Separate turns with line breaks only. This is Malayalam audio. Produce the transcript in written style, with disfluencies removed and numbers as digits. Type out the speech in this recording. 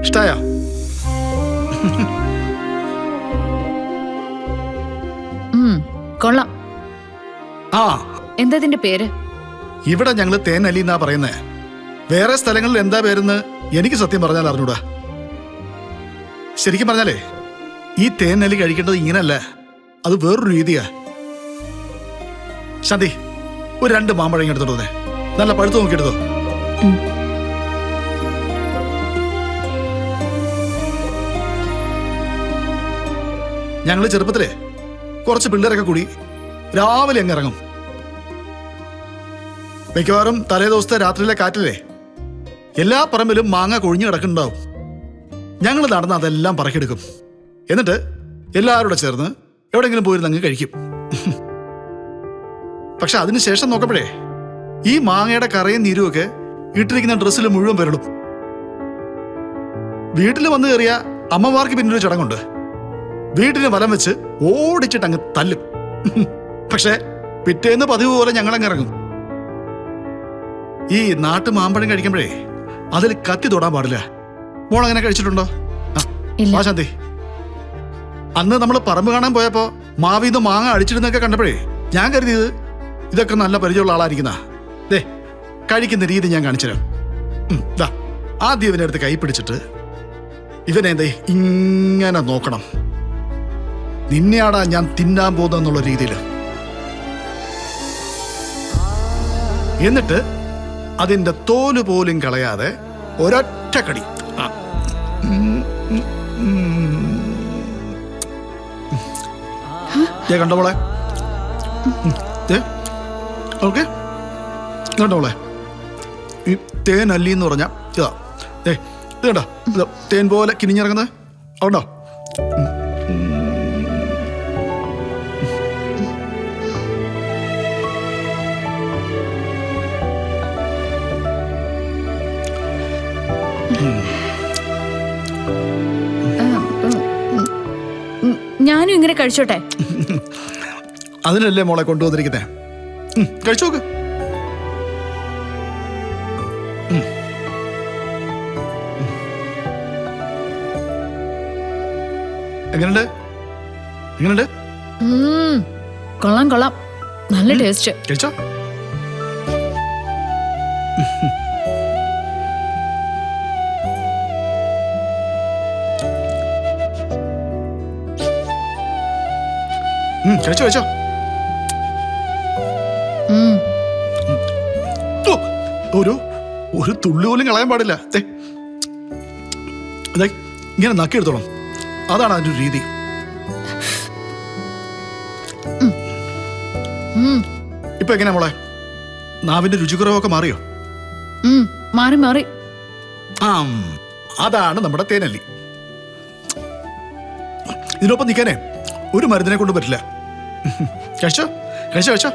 ഇഷ്ടായോ?
കൊള്ളാം.
ആ,
എന്താ ഇതിന്റെ പേര്?
ഇവിടെ ഞങ്ങള് തേനല്ലി എന്നാ പറയുന്നേ. വേറെ സ്ഥലങ്ങളിൽ എന്താ പേരെന്ന് എനിക്ക് സത്യം പറഞ്ഞാൽ അറിഞ്ഞൂടാ. ശരിക്കും പറഞ്ഞാലേ ഈ തേനല്ലി കഴിക്കേണ്ടത് ഇങ്ങനല്ല, അത് വേറൊരു രീതിയാ. ശാന്തി, ഒരു 2 മാമ്പഴം എടുത്തോട്ട് വന്നേ. നല്ല പഴുത്ത് നോക്കിയെടുത്തോ. ഞങ്ങള് ചെറുപ്പത്തിലേ കുറച്ച് പിള്ളേരൊക്കെ കൂടി രാവിലെ അങ്ങ് ഇറങ്ങും. മിക്കവാറും തലേ ദിവസത്തെ രാത്രിയിലെ കാറ്റിലേ എല്ലാ പറമ്പിലും മാങ്ങ കൊഴിഞ്ഞു കിടക്കുന്നുണ്ടാവും. ഞങ്ങൾ നടന്ന് അതെല്ലാം പറക്കിയെടുക്കും. എന്നിട്ട് എല്ലാവരോടെ ചേർന്ന് എവിടെയെങ്കിലും പോയിരുന്ന് അങ്ങ് കഴിക്കും. പക്ഷെ അതിനുശേഷം നോക്കപ്പോഴേ ഈ മാങ്ങയുടെ കറയും നീരുമൊക്കെ ഇട്ടിരിക്കുന്ന ഡ്രസ്സിൽ മുഴുവൻ പേരിടും. വീട്ടിൽ വന്നു കയറിയ അമ്മമാർക്ക് പിന്നൊരു ചടങ്ങുണ്ട്. വീട്ടിന് വലം വെച്ച് ഓടിച്ചിട്ട് അങ്ങ് തല്ലും. പക്ഷെ പിറ്റേന്ന് പതിവ് പോലെ ഞങ്ങളങ്ങ് ഇറങ്ങും. ഈ നാട്ടു മാമ്പഴം കഴിക്കുമ്പോഴേ അതിൽ കത്തി തൊടാൻ പാടില്ല. മോളങ്ങനെ കഴിച്ചിട്ടുണ്ടോ? ആ ശാന്തി, അന്ന് നമ്മൾ പറമ്പ് കാണാൻ പോയപ്പോ മാവിന്ന് മാങ്ങ അടിച്ചിടുന്നൊക്കെ കണ്ടപ്പോഴേ ഞാൻ കരുതിയത് ഇതൊക്കെ നല്ല പരിചയമുള്ള ആളായിരിക്കുന്ന. ദേ, കഴിക്കുന്ന രീതി ഞാൻ കാണിച്ചുതരാം. ആദ്യം ഇവനെ അടുത്ത് കൈ പിടിച്ചിട്ട് ഇവനെ എന്തേ ഇങ്ങനെ നോക്കണം. നിന്നെയാടാ ഞാൻ തിന്നാൻ പോകുന്നുള്ള രീതിയിൽ. എന്നിട്ട് അതിന്റെ തോല് പോലും കളയാതെ ഒരൊറ്റ കടി. കണ്ടോളെ, ഓക്കെ, കണ്ടോളെ. ഈ തേനല്ലി എന്ന് പറഞ്ഞ ഇതാ, ഇത് കണ്ടോ, ഇത് തേൻ പോലെ കിനിഞ്ഞിറങ്ങുന്നത് അതുകൊണ്ടോ.
ഞാനും ഇങ്ങനെ കഴിച്ചോട്ടെ?
അതിനല്ലേ മോളെ കൊണ്ടുവന്നിരിക്കുന്നേ. കഴിച്ചോക്ക്. എങ്ങനെയുണ്ട്? എങ്ങനെയുണ്ട്?
കൊള്ളാം കൊള്ളാം, നല്ല ടേസ്റ്റ്.
കഴിച്ചോ? കഴിച്ചോ കഴിച്ചോ. ഒരു തുള്ളി പോലും കളയാൻ പാടില്ല. ഇങ്ങനെ നക്കിയെടുത്തോളാം, അതാണ് അതിന്റെ ഒരു രീതി. ഇപ്പൊ എങ്ങനെയാ മോളെ, നാവിന്റെ രുചിക്കുറവൊക്കെ മാറിയോ?
മാറി മാറി.
അതാണ് നമ്മുടെ തേനല്ലി. ഇതിനൊപ്പം നിൽക്കാനേ ഒരു മരുന്നിനെ കൊണ്ട് പറ്റില്ല. കഴിച്ചോ കഴിച്ചോ കഴിച്ചോ.